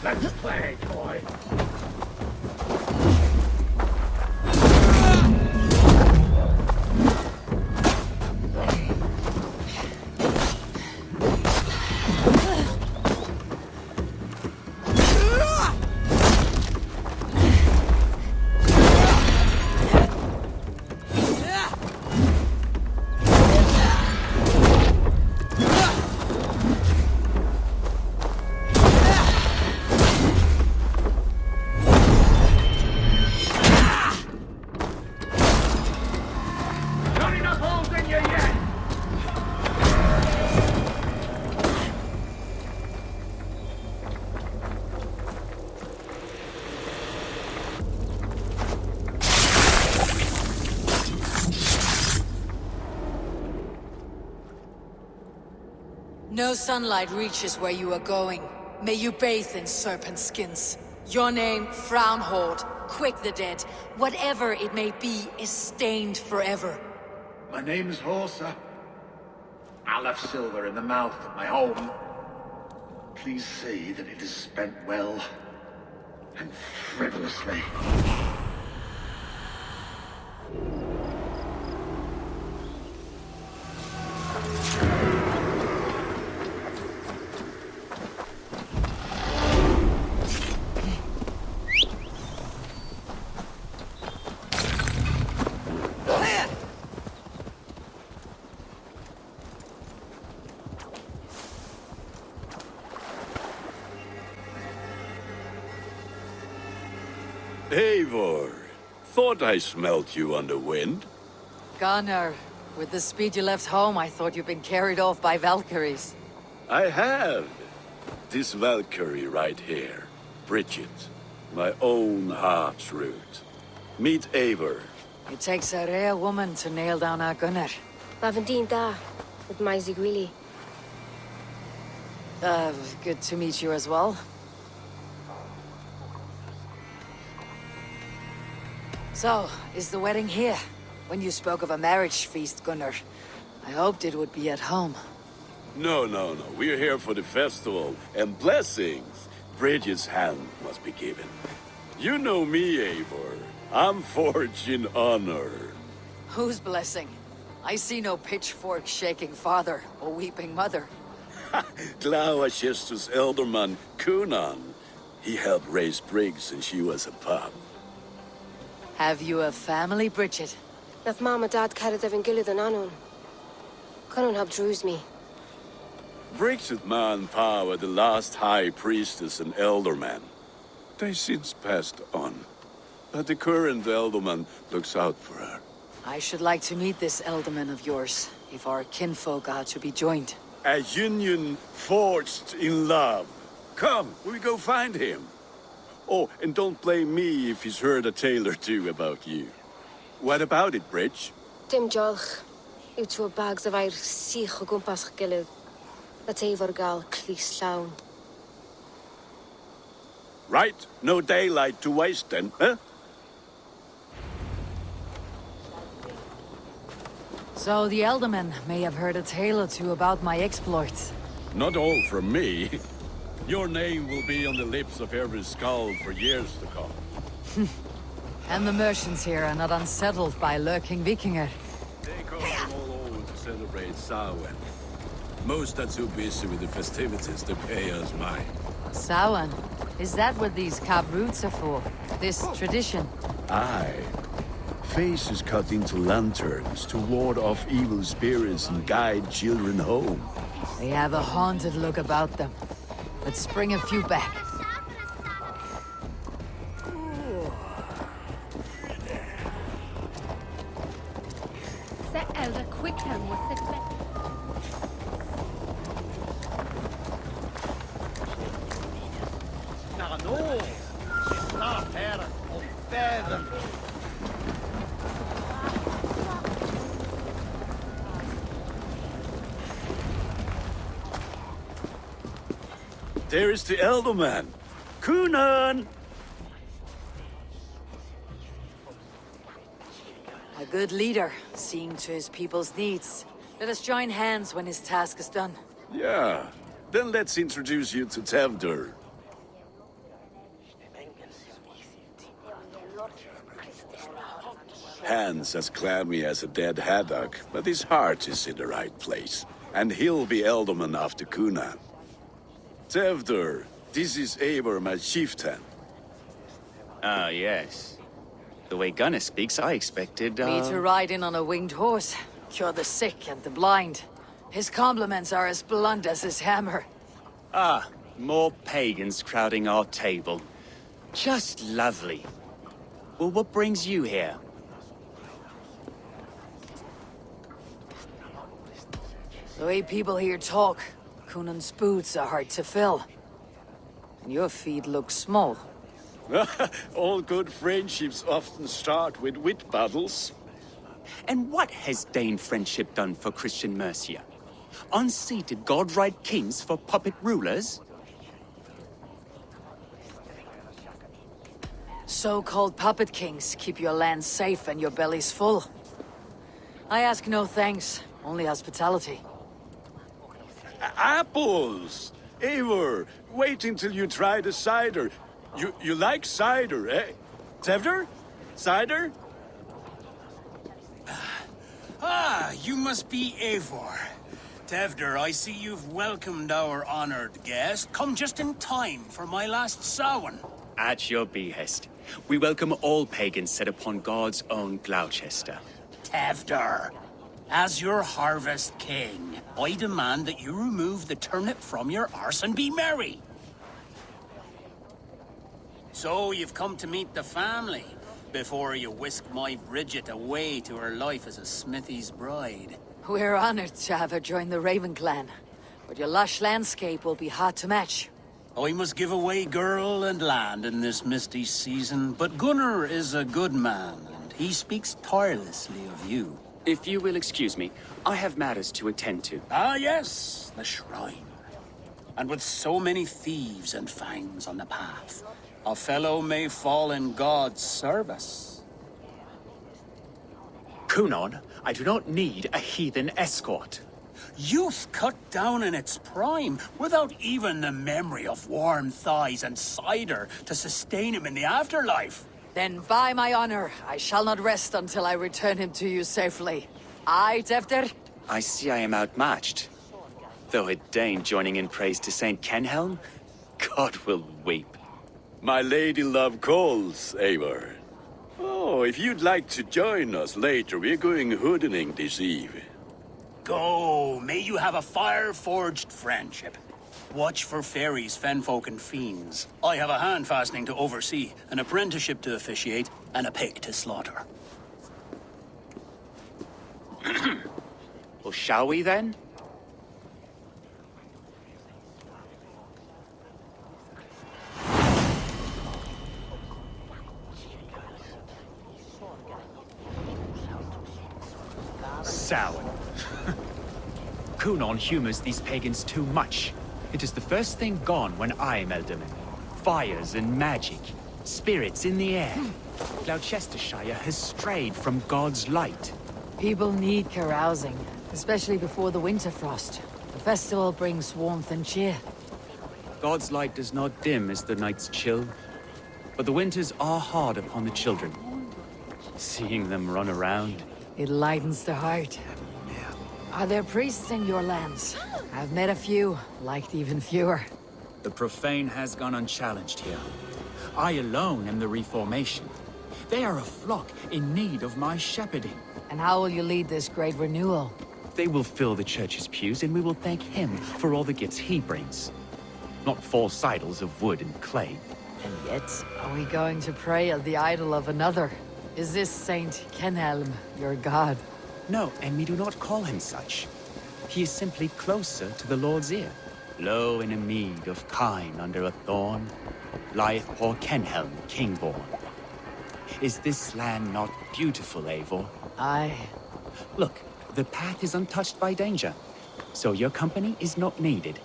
Let's play, boy. No sunlight reaches where you are going. May you bathe in serpent skins. Your name, Frownhorde, Quick the Dead, whatever it may be, is stained forever. My name is Horsa. I left silver in the mouth of my home. Please say that it is spent well and frivolously. Eivor, thought I smelt you on the wind. Gunnar, with the speed you left home, I thought you'd been carried off by Valkyries. I have. This Valkyrie right here, Bridget, my own heart's root. Meet Eivor. It takes a rare woman to nail down our Gunnar. Lavendine da, with my Zigwili. Good to meet you as well. So, is the wedding here? When you spoke of a marriage feast, Gunnar, I hoped it would be at home. No. We're here for the festival and blessings. Bridget's hand must be given. You know me, Eivor. I'm forged in honor. Whose blessing? I see no pitchfork-shaking father or weeping mother. Glauacestus elderman Kunan. He helped raise Briggs since she was a pup. Have you a family, Bridget? Nath Mama Dad carried Evan Gillid and Anon. Conan have drews me. Briggs and Ma and Pa were the last high priestess and elderman. They since passed on. But the current elderman looks out for her. I should like to meet this elderman of yours, if our kinfolk are to be joined. A union forged in love. Come, we go find him. Oh, and don't blame me if he's heard a tale or two about you. What about it, Bridge? Dim Jolch. You two bags of air sich o gwmpas Gillid. That's Eivor gal clis llawn. Right, no daylight to waste then, huh? So the elderman may have heard a tale or two about my exploits. Not all from me. Your name will be on the lips of every skull for years to come. And the merchants here are not unsettled by lurking Vikinger. They come from all over to celebrate Samhain. Most are too busy with the festivities to pay us mind. Samhain? Is that what these carved roots are for? This tradition? Aye. Faces cut into lanterns to ward off evil spirits and guide children home. They have a haunted look about them. Let's bring a few back. Set elder quick and with the No, she's not here. Oh, Bevan. There is the elderman. Kunan! A good leader, seeing to his people's needs. Let us join hands when his task is done. Yeah. Then let's introduce you to Tevdur. Hands as clammy as a dead haddock, but his heart is in the right place. And he'll be ealdorman after Cunan. Tevdur, this is Eivor, my chieftain. Ah, yes. The way Gunnar speaks, I expected, Me to ride in on a winged horse, cure the sick and the blind. His compliments are as blunt as his hammer. Ah, more pagans crowding our table. Just lovely. Well, what brings you here? The way people here talk, Cunan's boots are hard to fill. And your feet look small. All good friendships often start with wit battles. And what has Dane friendship done for Christian Mercia? Unseated godright kings for puppet rulers? So-called puppet kings keep your lands safe and your bellies full. I ask no thanks, only hospitality. Apples! Eivor, wait until you try the cider. You like cider, eh? Tevdur? Cider? Ah, you must be Eivor. Tevdur, I see you've welcomed our honored guest. Come just in time for my last Samhain. At your behest. We welcome all pagans set upon God's own Gloucester. Tevdur, as your harvest king, I demand that you remove the turnip from your arse and be merry. So you've come to meet the family, before you whisk my Bridget away to her life as a smithy's bride. We're honored to have her join the Raven clan, but your lush landscape will be hard to match. I must give away girl and land in this misty season, but Gunnar is a good man, and he speaks tirelessly of you. If you will excuse me, I have matters to attend to. Ah, yes, the shrine. And with so many thieves and fangs on the path, a fellow may fall in God's service. Cunan, I do not need a heathen escort. Youth cut down in its prime, without even the memory of warm thighs and cider to sustain him in the afterlife. Then by my honor, I shall not rest until I return him to you safely. Aye, Tevdur? I see I am outmatched. Though a Dane joining in praise to Saint Kenhelm, God will weep. My lady love calls, Eivor. Oh, if you'd like to join us later, we're going hoodening this eve. Go, may you have a fire-forged friendship. Watch for fairies, fenfolk, and fiends. I have a hand fastening to oversee, an apprenticeship to officiate, and a pig to slaughter. Well, shall we then? Samhain. Cunan humors these pagans too much. It is the first thing gone when I am Ealdorman. Fires and magic, spirits in the air. Gloucestershire has strayed from God's light. People need carousing, especially before the winter frost. The festival brings warmth and cheer. God's light does not dim as the nights chill, but the winters are hard upon the children. Seeing them run around. It lightens the heart. Are there priests in your lands? I've met a few, liked even fewer. The profane has gone unchallenged here. I alone am the reformation. They are a flock in need of my shepherding. And how will you lead this great renewal? They will fill the church's pews, and we will thank him for all the gifts he brings. Not false idols of wood and clay. And yet, are we going to pray at the idol of another? Is this Saint Kenhelm your god? No, and we do not call him such. He is simply closer to the Lord's ear. Low in a mead of kine under a thorn, lieth poor Kenhelm, king-born. Is this land not beautiful, Eivor? Aye. Look, the path is untouched by danger, so your company is not needed.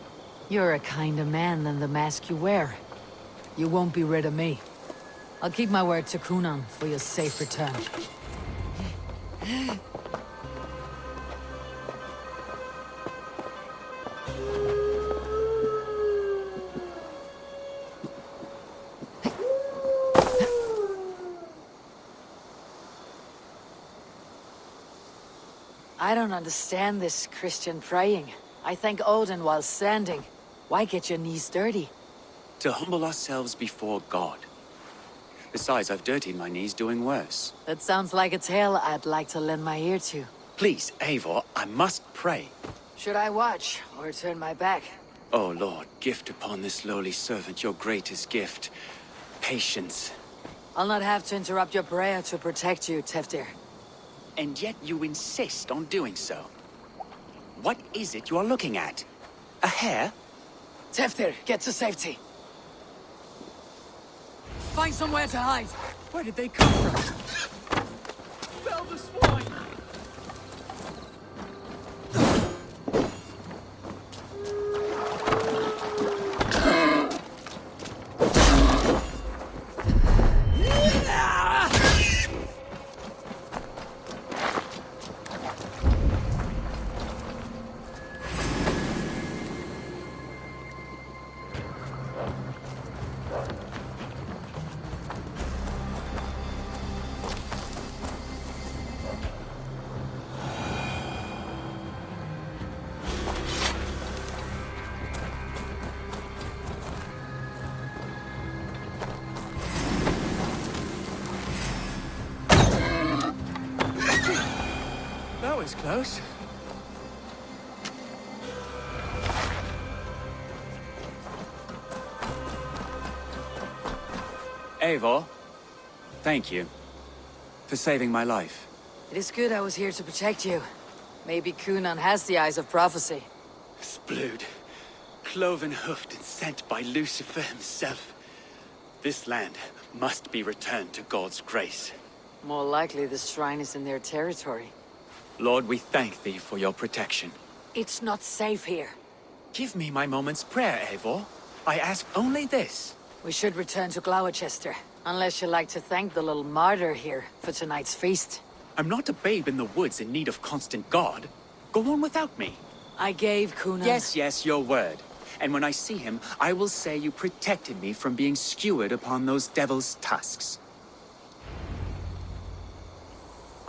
You're a kinder man than the mask you wear. You won't be rid of me. I'll keep my word to Cunan for your safe return. I don't understand this Christian praying. I thank Odin while standing. Why get your knees dirty? To humble ourselves before God. Besides, I've dirtied my knees doing worse. That sounds like a tale I'd like to lend my ear to. Please, Eivor, I must pray. Should I watch, or turn my back? Oh Lord, gift upon this lowly servant your greatest gift. Patience. I'll not have to interrupt your prayer to protect you, Teftir. And yet you insist on doing so. What is it you are looking at? A hare? Teftir, get to safety. Find somewhere to hide. Where did they come from? Fell the swine! That was close. Eivor, thank you for saving my life. It is good I was here to protect you. Maybe Kunan has the eyes of prophecy. Splood, cloven-hoofed and sent by Lucifer himself. This land must be returned to God's grace. More likely the shrine is in their territory. Lord, we thank thee for your protection. It's not safe here. Give me my moment's prayer, Eivor. I ask only this. We should return to Gloucester, unless you like to thank the little martyr here for tonight's feast. I'm not a babe in the woods in need of constant guard. Go on without me. I gave Kunan... Yes, your word. And when I see him, I will say you protected me from being skewered upon those devil's tusks.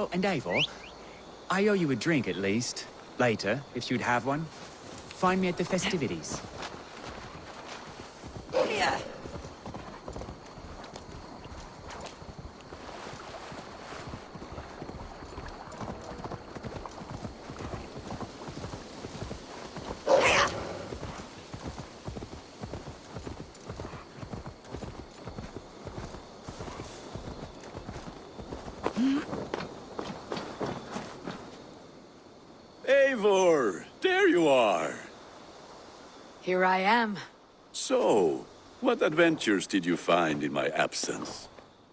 Oh, and Eivor, I owe you a drink at least. Later, if you'd have one. Find me at the festivities. Yeah. Eivor, there you are. Here I am. So, what adventures did you find in my absence?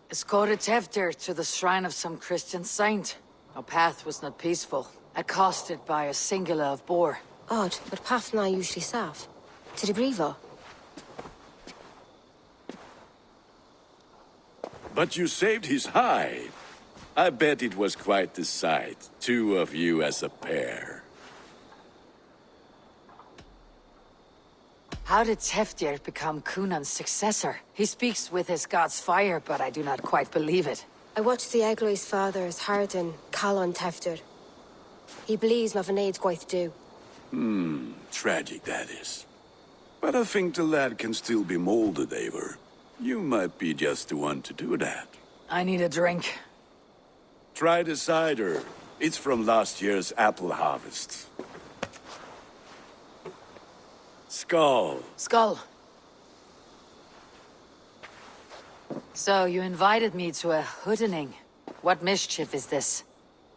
Escorted Teftir to the shrine of some Christian saint. Our path was not peaceful. Accosted by a singular of boar. Odd, but pathna usually safe. To the Brivo. But you saved his hide. I bet it was quite the sight, two of you as a pair. How did Teftir become Kunan's successor? He speaks with his god's fire, but I do not quite believe it. I watched the Egloi's father's Harden call on Teftir. He believes Mavanade quite do. Tragic that is. But I think the lad can still be molded, Eivor. You might be just the one to do that. I need a drink. Try the cider. It's from last year's apple harvest. Skull. Skull. So, you invited me to a hoodening. What mischief is this?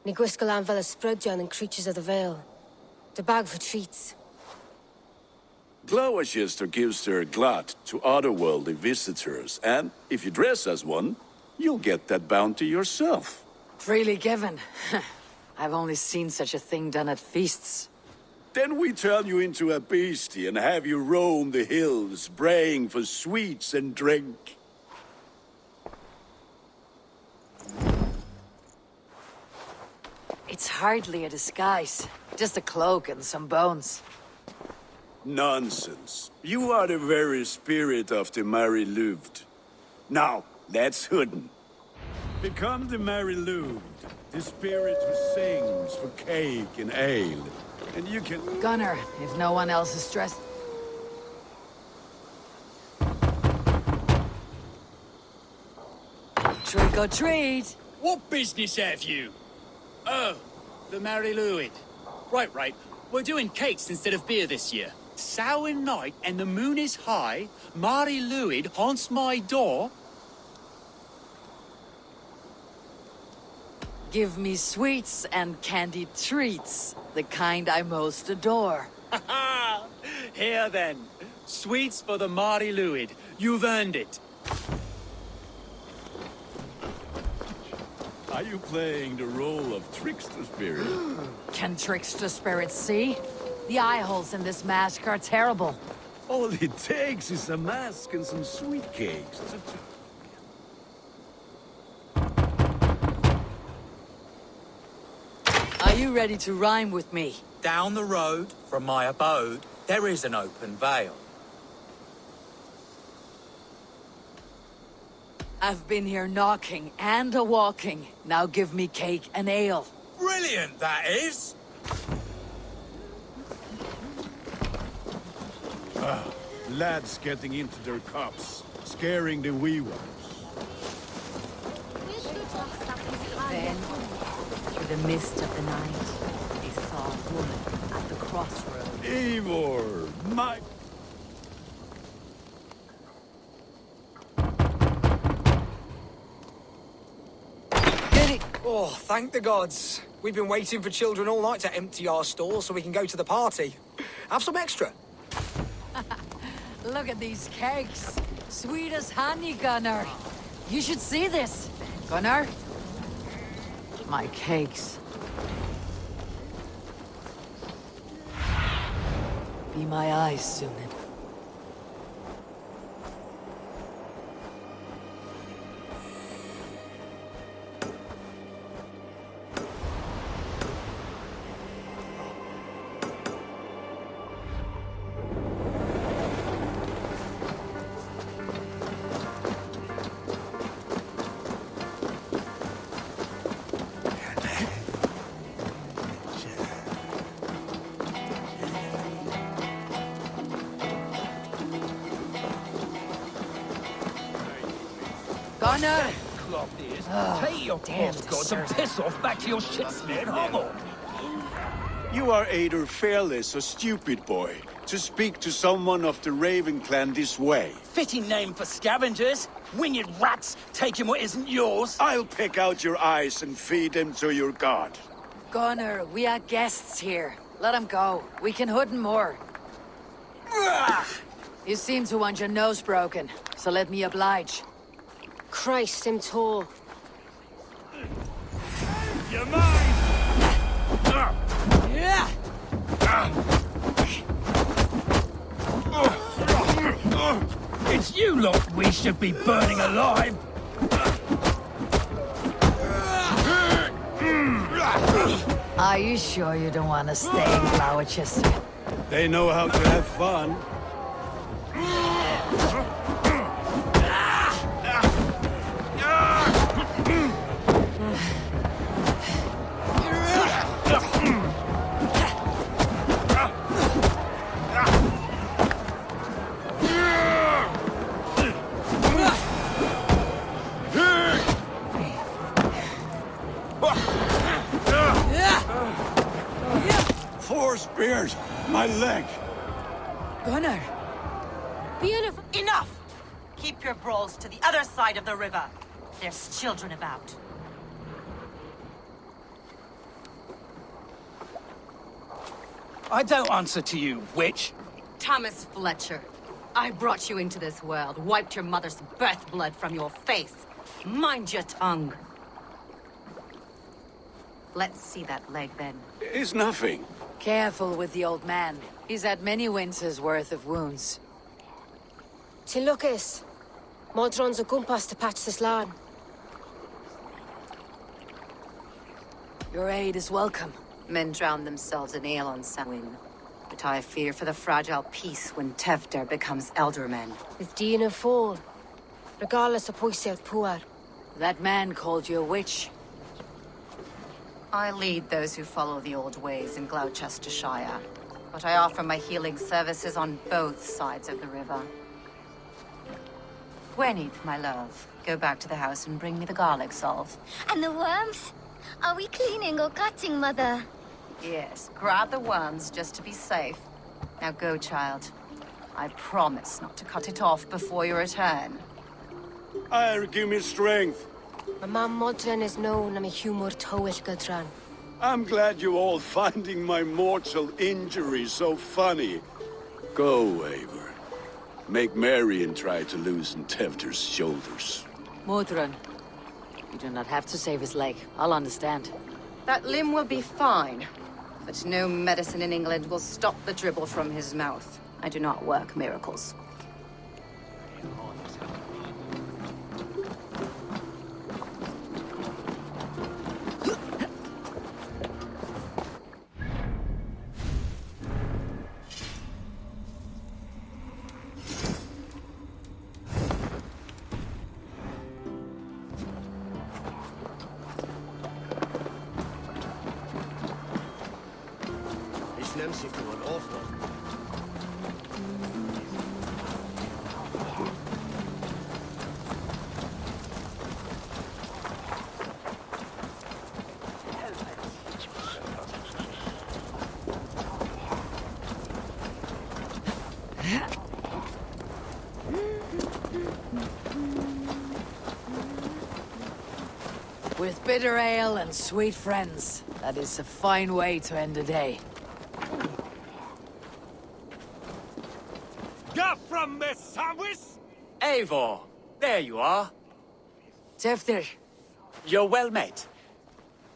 Ni Gwisgalan Vela Sprudjan and Creatures of the Vale. The bag for treats. Gloucester gives their glut to otherworldly visitors, and if you dress as one, you'll get that bounty yourself. Freely given. I've only seen such a thing done at feasts. Then we turn you into a beastie and have you roam the hills, braying for sweets and drink. It's hardly a disguise. Just a cloak and some bones. Nonsense. You are the very spirit of the Mary Louved. Now, let's hooden. Become the Mary Louved, The spirit who sings for cake and ale. And you can... Gunnar, if no one else is stressed. Trick or treat! What business have you? Oh, the Mary Lwyd. Right. We're doing cakes instead of beer this year. Samhain night and the moon is high. Mary Lwyd haunts my door. Give me sweets and candied treats, the kind I most adore. Here then, sweets for the Mary Lwyd. You've earned it. Are you playing the role of trickster spirit? Can trickster spirits see? The eye holes in this mask are terrible. All it takes is a mask and some sweet cakes. Are you ready to rhyme with me? Down the road from my abode, there is an open vale. I've been here knocking and a-walking. Now give me cake and ale. Brilliant, that is! Lads getting into their cups, scaring the wee ones. Then, through the mist of the night, they saw a woman at the crossroads. Eivor, my... Oh, thank the gods. We've been waiting for children all night to empty our stores so we can go to the party. Have some extra. Look at these cakes. Sweet as honey, Gunnar. You should see this. Gunnar? My cakes. Be my eyes, Sunan. Gunnar! Take your postcards and piss off back to your shit-smeared hovel. You are either fearless or stupid, boy, to speak to someone of the Raven clan this way. Fitting name for scavengers. Winged rats taking what isn't yours. I'll pick out your eyes and feed them to your god. Gunnar, we are guests here. Let him go. We can hood more. You seem to want your nose broken, so let me oblige. Christ, him tall. You're mine! Yeah! It's you lot we should be burning alive. Are you sure you don't want to stay in Gloucester? They know how to have fun. Four spears! My leg! Gunnar! Beautiful. Enough! Keep your brawls to the other side of the river. There's children about. I don't answer to you, witch. Thomas Fletcher, I brought you into this world, wiped your mother's birth blood from your face. Mind your tongue. Let's see that leg, then. It's nothing. Careful with the old man. He's had many winters' worth of wounds. To Lucas. Modron's a gumpas to patch this land. Your aid is welcome. Men drown themselves in ale on Samhain. But I fear for the fragile peace when Tevder becomes eldermen. With Dina fall. Regardless of Poisiat Puar. That man called you a witch. I lead those who follow the old ways in Gloucestershire, but I offer my healing services on both sides of the river. Gwenny, my love, go back to the house and bring me the garlic salve. And the worms? Are we cleaning or cutting, Mother? Yes, grab the worms just to be safe. Now go, child. I promise not to cut it off before you return. Give me strength. My mom Modron is known am a humor towish Gudran. I'm glad you're all finding my mortal injury so funny. Go, Eivor. Make merry and try to loosen Tevder's shoulders. Modron, you do not have to save his leg. I'll understand. That limb will be fine, but no medicine in England will stop the dribble from his mouth. I do not work miracles. With bitter ale and sweet friends, that is a fine way to end a day. Get from me, sandwich! Eivor, there you are. Tevder. You're well met.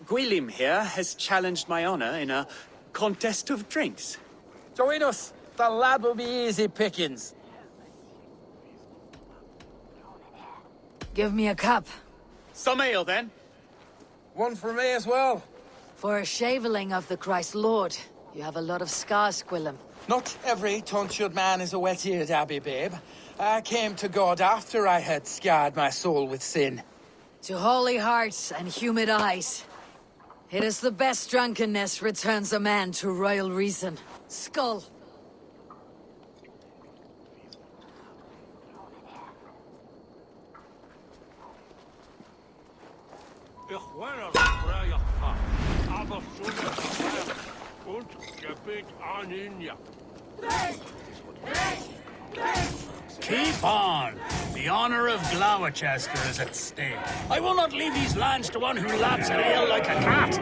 Gwilym here has challenged my honor in a contest of drinks. Join us. The lad will be easy pickings. Give me a cup. Some ale, then. One for me as well. For a shaveling of the Christ Lord, you have a lot of scars, Gwilym. Not every tonsured man is a wet-eared abbey, babe. I came to God after I had scarred my soul with sin. To holy hearts and humid eyes. It is the best drunkenness returns a man to royal reason. Skull. Keep on! The honor of Gloucester is at stake. I will not leave these lands to one who laps at ale like a cat.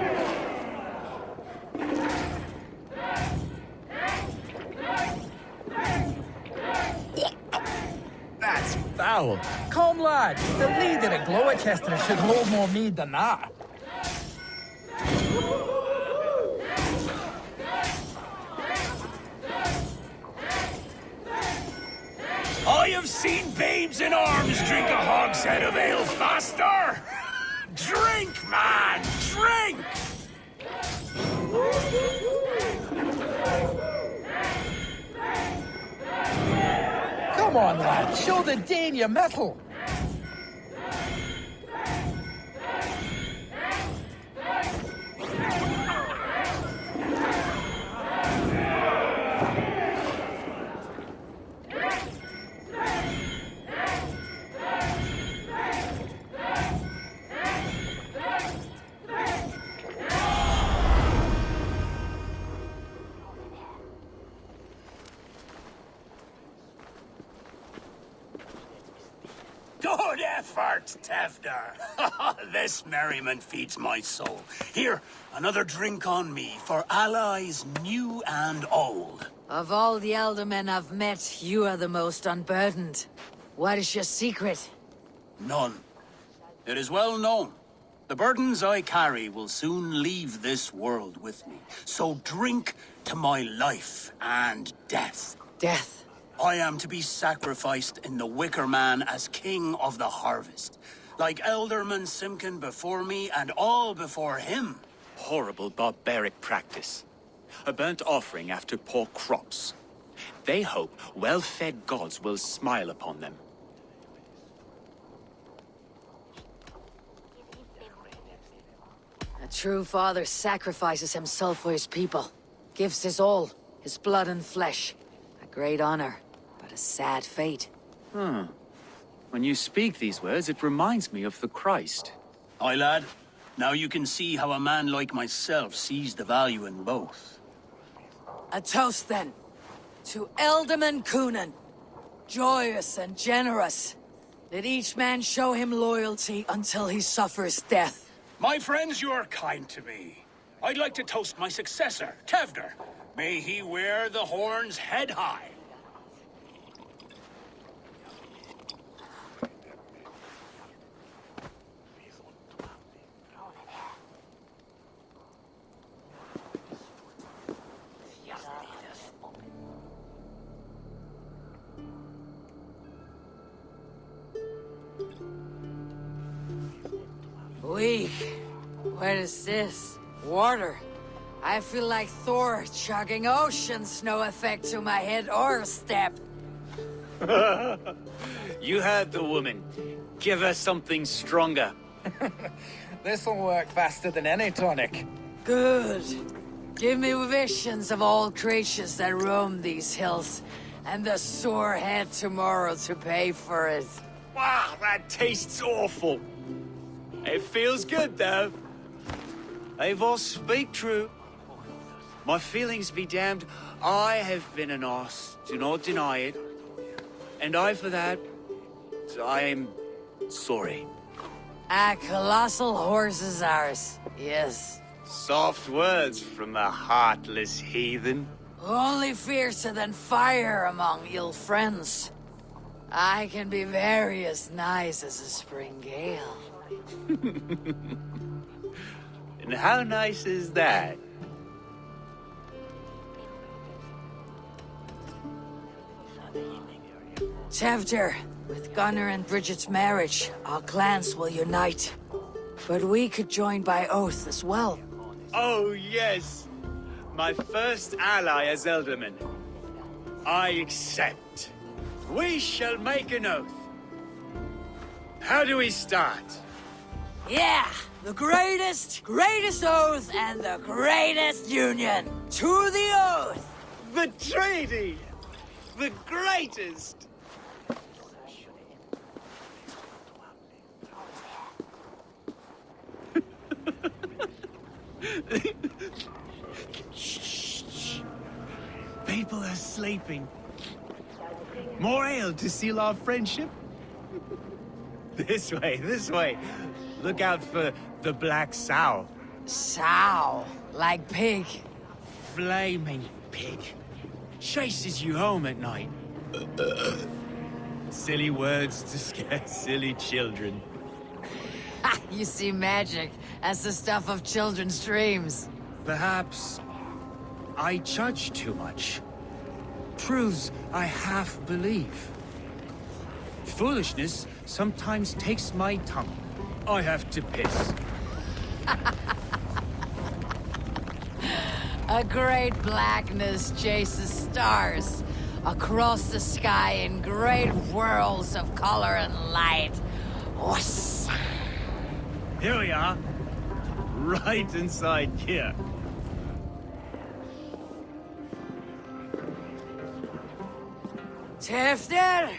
That's foul. Come, lad. The leader at Gloucester should hold more mead than that. I have seen babes in arms drink a hogshead of ale faster! Drink, man! Drink! Come on, lad. Show the Dane your mettle. Good effort, Tevder. This merriment feeds my soul. Here, another drink on me for allies new and old. Of all the elder men I've met, you are the most unburdened. What is your secret? None. It is well known. The burdens I carry will soon leave this world with me. So drink to my life and death. Death? I am to be sacrificed in the Wicker Man as king of the harvest. Like Elderman Simkin before me and all before him. Horrible barbaric practice. A burnt offering after poor crops. They hope well-fed gods will smile upon them. A true father sacrifices himself for his people. Gives his all, his blood and flesh. A great honor, but a sad fate. When you speak these words, it reminds me of the Christ. Aye, lad. Now you can see how a man like myself sees the value in both. A toast, then. To Ealdorman Coonan. Joyous and generous. Let each man show him loyalty until he suffers death. My friends, you are kind to me. I'd like to toast my successor, Tevder. May he wear the horns head high. Weak. What is this? Water. I feel like Thor chugging oceans. No effect to my head or step. You heard the woman. Give her something stronger. This'll work faster than any tonic. Good. Give me visions of all creatures that roam these hills, and the sore head tomorrow to pay for it. Wow, that tastes awful. It feels good, though. Eivor, speak true. My feelings be damned. I have been an ass, do not deny it. And I, for that, I am sorry. A colossal horse is ours, yes. Soft words from a heartless heathen. Only fiercer than fire among ill friends. I can be very as nice as a spring gale. And how nice is that? Tevder, with Gunnar and Bridget's marriage, our clans will unite. But we could join by oath as well. Oh, yes. My first ally as Ealdorman. I accept. We shall make an oath. How do we start? Yeah! The greatest oath and the greatest union! To the oath! The treaty! The greatest! Shh. People are sleeping. More ale to seal our friendship? This way. Look out for the black sow. Sow? Like pig? Flaming pig. Chases you home at night. Silly words to scare silly children. Ha! You see magic as the stuff of children's dreams. Perhaps I judge too much. Truths I half believe. Foolishness sometimes takes my tongue. I have to piss. A great blackness chases stars across the sky in great whirls of color and light. Whoosh. Here we are. Right inside here. Tevder!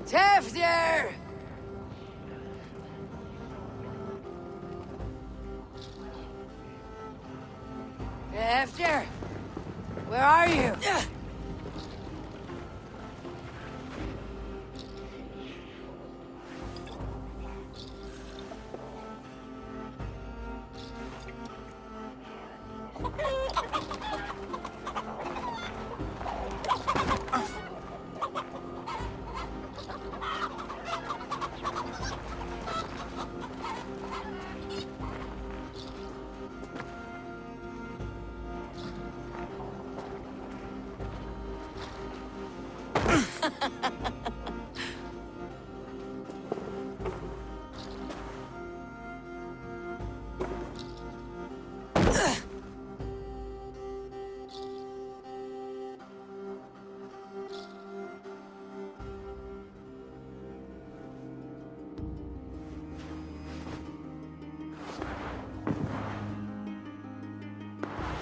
Tevder! Tevder! Where are you?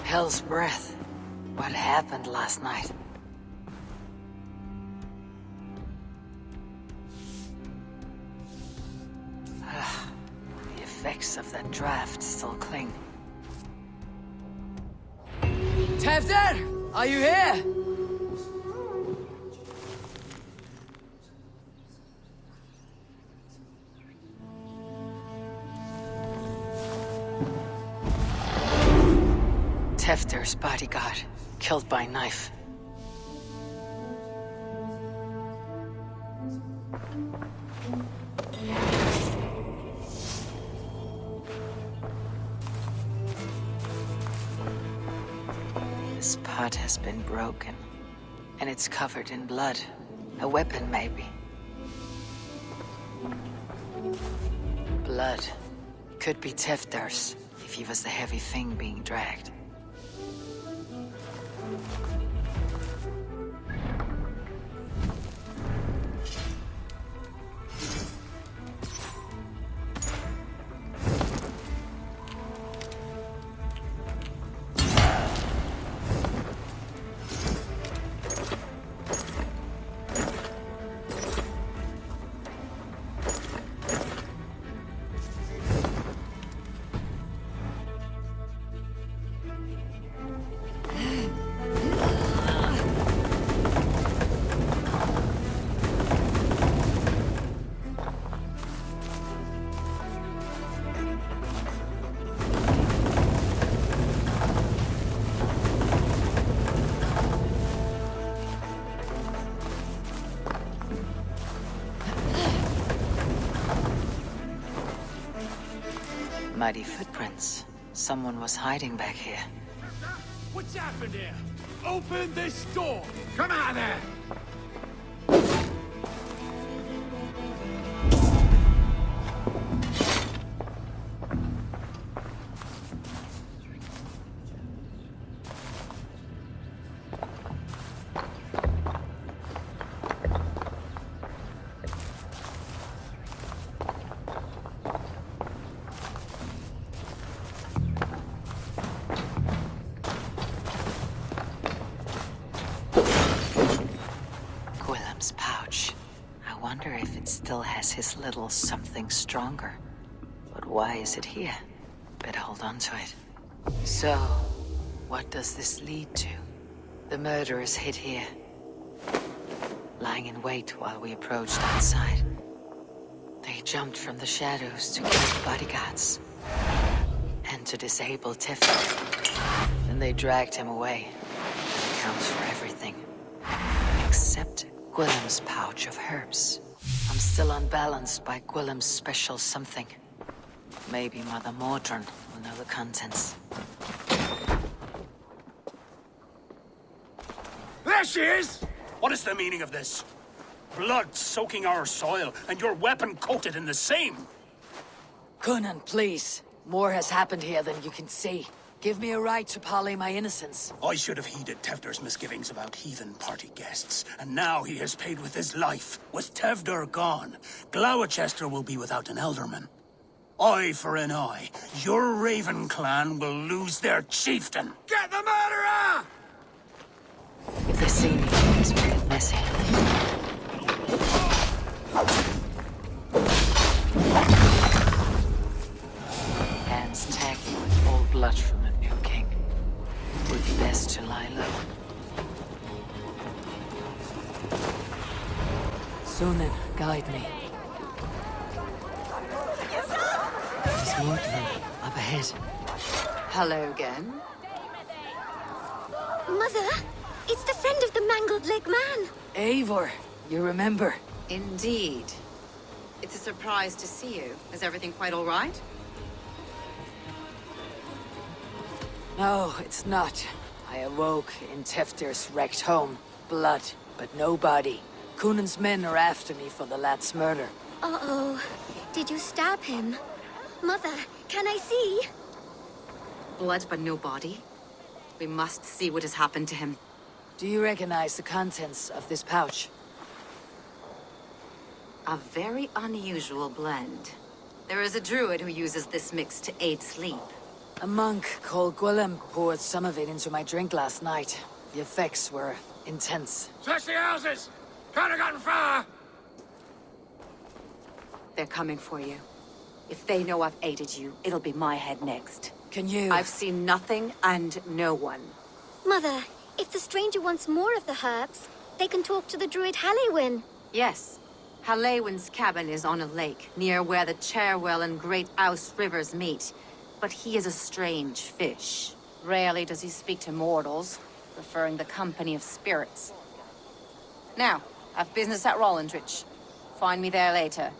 Hell's breath. What happened last night? The effects of that draft still cling. Tefter! Are you here? Tefter's bodyguard, killed by knife. This pot has been broken, and it's covered in blood. A weapon, maybe. Blood. Could be Tefter's, if he was the heavy thing being dragged. Muddy footprints. Someone was hiding back here. What's happened here? Open this door! Come out of there! Still has his little something stronger. But why is it here? Better hold on to it. So, what does this lead to? The murderers hid here, lying in wait while we approached outside. They jumped from the shadows to kill the bodyguards and to disable Tefter. Then they dragged him away. That accounts for everything. Except Gwillem's pouch of herbs. I'm still unbalanced by Gwillem's special something. Maybe Mother Mordran will know the contents. There she is! What is the meaning of this? Blood soaking our soil, and your weapon coated in the same! Conan, please. More has happened here than you can see. Give me a right to parley my innocence. I should have heeded Tevder's misgivings about heathen party guests, and now he has paid with his life. With Tevder gone, Gloucester will be without an elderman. Eye for an eye. Your Raven clan will lose their chieftain. Get the murderer! If they see me, it's will get messy. Hands tacky with old blood from a new king. Would be best to lie low. Sunan, guide me. Mordran, up ahead. Hello again. Mother, it's the friend of the mangled leg man. Eivor, you remember? Indeed. It's a surprise to see you. Is everything quite all right? No, it's not. I awoke in Tefter's wrecked home. Blood, but no body. Cunan's men are after me for the lad's murder. Uh-oh. Did you stab him? Mother, can I see? Blood but no body? We must see what has happened to him. Do you recognize the contents of this pouch? A very unusual blend. There is a druid who uses this mix to aid sleep. A monk called Gwilym poured some of it into my drink last night. The effects were intense. Search the houses! Can't have gotten far! They're coming for you. If they know I've aided you, it'll be my head next. Can you... I've seen nothing and no one. Mother, if the stranger wants more of the herbs, they can talk to the druid Halewyn. Yes. Halewyn's cabin is on a lake, near where the Cherwell and Great Ouse rivers meet. But he is a strange fish. Rarely does he speak to mortals, preferring the company of spirits. Now, I've business at Rollindrich. Find me there later.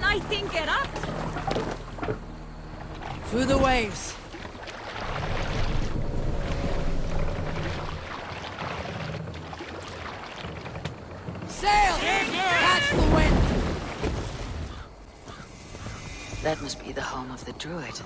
I think it up! Through the waves. Sail! Catch the wind! That must be the home of the druid.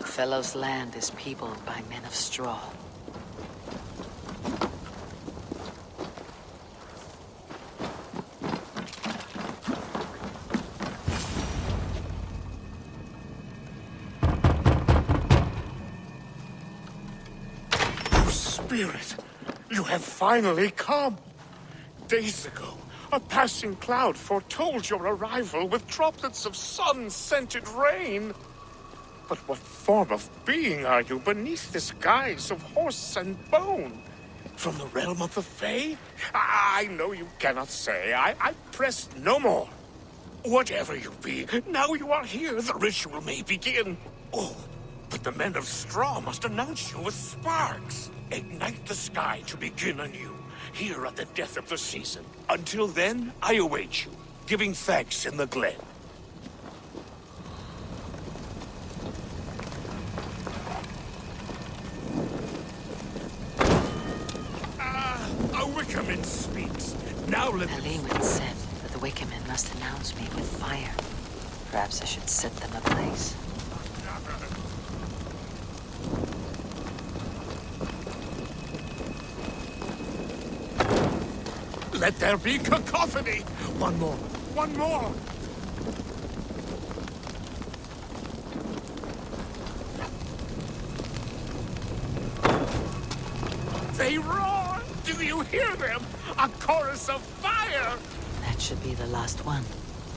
Fellow's land is peopled by men of straw. Oh, Spirit, you have finally come. Days ago, a passing cloud foretold your arrival with droplets of sun-scented rain. But what form of being are you beneath this guise of horse and bone? From the realm of the Fae? I know you cannot say. I press no more. Whatever you be, now you are here, the ritual may begin. Oh, but the men of straw must announce you with sparks. Ignite the sky to begin anew, here at the death of the season. Until then, I await you, giving thanks in the glen. Wickerman speaks. Now let Halewyn said that the Wickermen must announce me with fire. Perhaps I should set them ablaze. Let there be cacophony! One more! One more! They roar! Do you hear them? A chorus of fire! That should be the last one.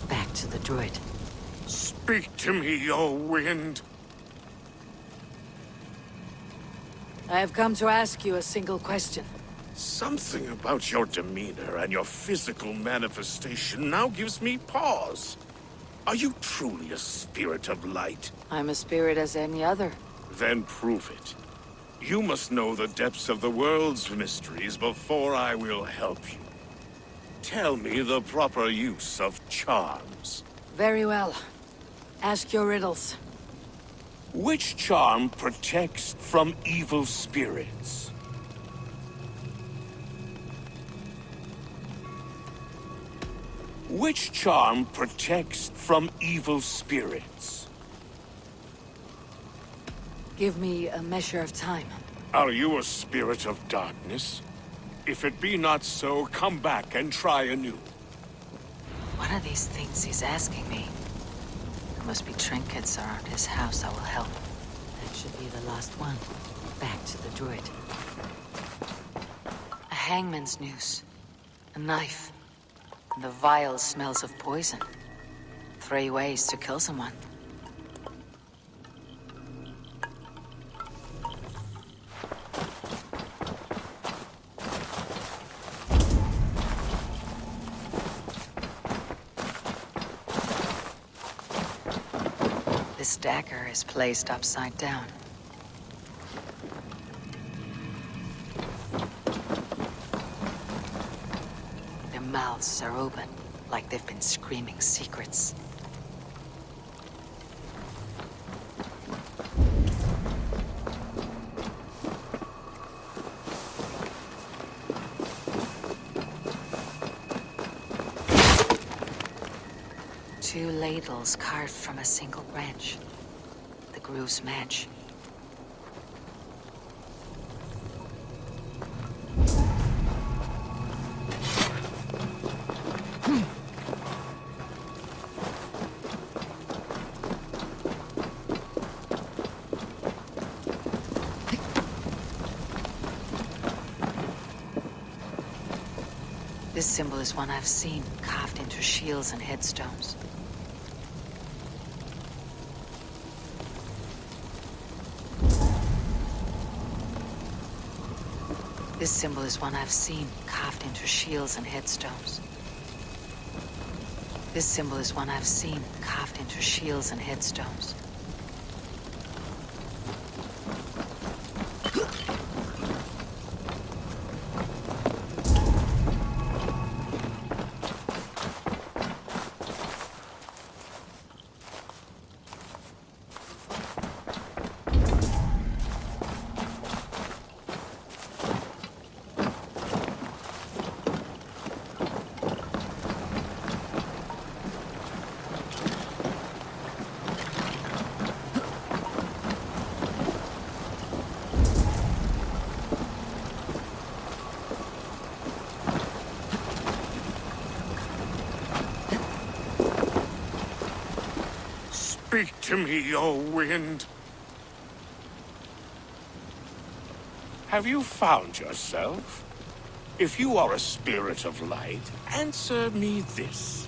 Back to the druid. Speak to me, O wind. I have come to ask you a single question. Something about your demeanor and your physical manifestation now gives me pause. Are you truly a spirit of light? I'm a spirit as any other. Then prove it. You must know the depths of the world's mysteries before I will help you. Tell me the proper use of charms. Very well. Ask your riddles. Which charm protects from evil spirits? Which charm protects from evil spirits? Give me a measure of time. Are you a spirit of darkness? If it be not so, come back and try anew. What are these things he's asking me? There must be trinkets around his house I will help. That should be the last one. Back to the druid. A hangman's noose. A knife. And the vile smells of poison. 3 ways to kill someone. This dagger is placed upside down. Their mouths are open, like they've been screaming secrets. Two ladles carved from a single branch. The grooves match. This symbol is one I've seen, carved into shields and headstones. This symbol is one I've seen, carved into shields and headstones. This symbol is one I've seen, carved into shields and headstones. Speak to me, O wind. Have you found yourself? If you are a spirit of light, answer me this.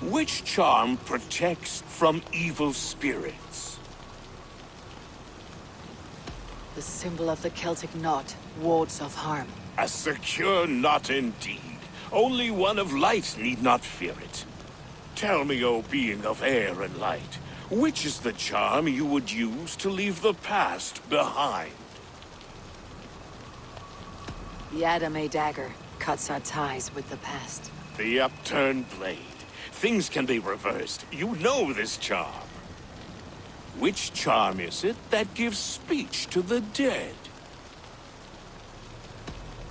Which charm protects from evil spirits? The symbol of the Celtic knot wards off harm. A secure knot indeed. Only one of light need not fear it. Tell me, O being of air and light, which is the charm you would use to leave the past behind? The Adame dagger cuts our ties with the past. The upturned blade. Things can be reversed. You know this charm. Which charm is it that gives speech to the dead?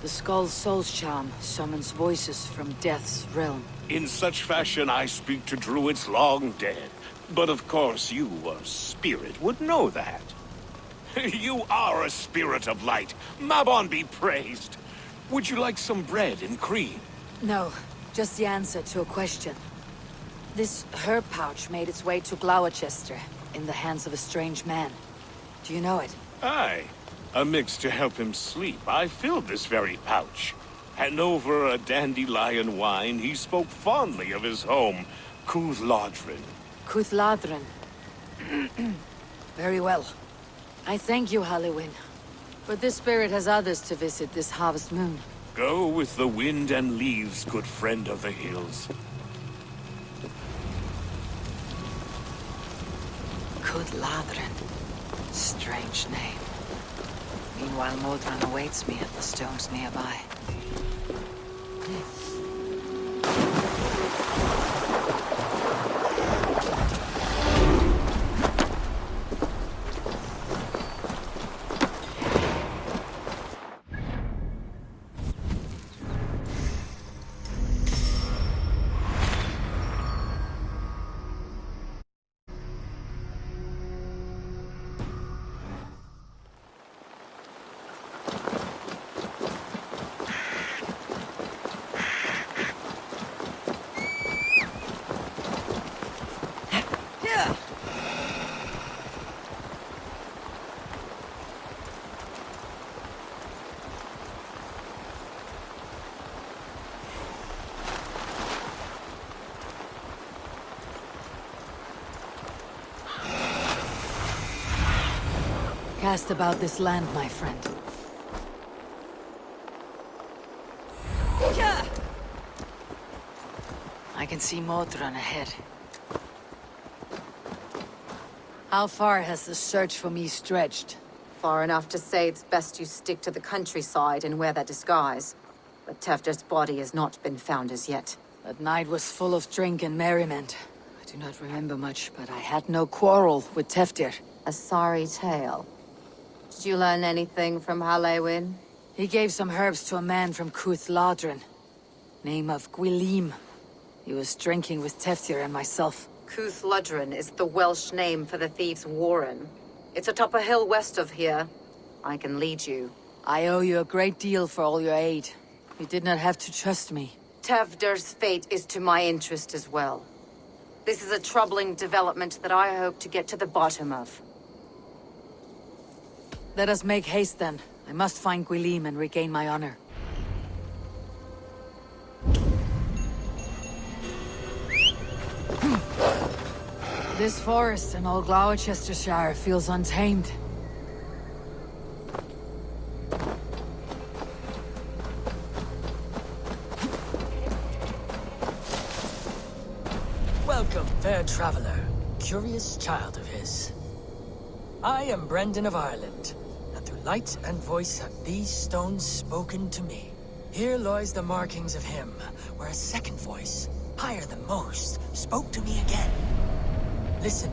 The Skull's Soul's charm summons voices from Death's realm. In such fashion I speak to druids long dead. But of course you, a spirit, would know that. You are a spirit of light. Mabon be praised. Would you like some bread and cream? No, just the answer to a question. This herb pouch made its way to Gloucester in the hands of a strange man. Do you know it? Aye. A mix to help him sleep. I filled this very pouch. And over a dandelion wine, he spoke fondly of his home, Cuthladrin. Cuthladrin. Very well. I thank you, Halliwyn. But this spirit has others to visit this harvest moon. Go with the wind and leaves, good friend of the hills. Cuthladrin. Strange name. Meanwhile, Modron awaits me at the stones nearby. asked about this land, my friend. I can see Modron ahead. How far has the search for me stretched? Far enough to say it's best you stick to the countryside and wear that disguise. But Tefder's body has not been found as yet. That night was full of drink and merriment. I do not remember much, but I had no quarrel with Tefder. A sorry tale. Did you learn anything from Halewin? He gave some herbs to a man from Cuth Ladrin. Name of Gwylim. He was drinking with Tefder and myself. Cuth Ladrin is the Welsh name for the thieves' warren. It's atop a hill west of here. I can lead you. I owe you a great deal for all your aid. You did not have to trust me. Tefder's fate is to my interest as well. This is a troubling development that I hope to get to the bottom of. Let us make haste then. I must find Gwylim and regain my honor. This forest in all Gloucestershire feels untamed. Welcome, fair traveler, curious child of his. I am Brendan of Ireland, and through light and voice have these stones spoken to me. Here lies the markings of him, where a second voice, higher than most, spoke to me again. Listen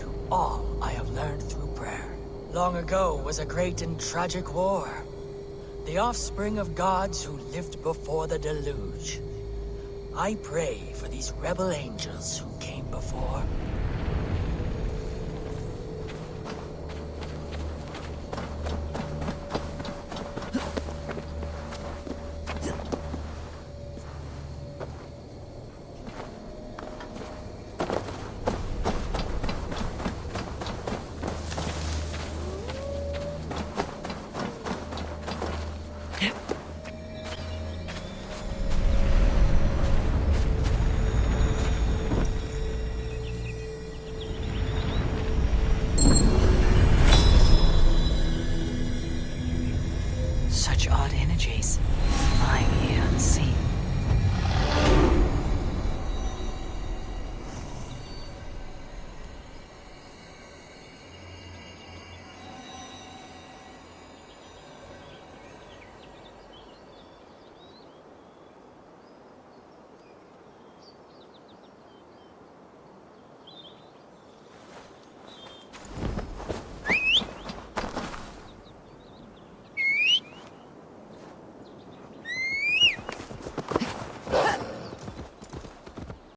to all I have learned through prayer. Long ago was a great and tragic war. The offspring of gods who lived before the deluge. I pray for these rebel angels who came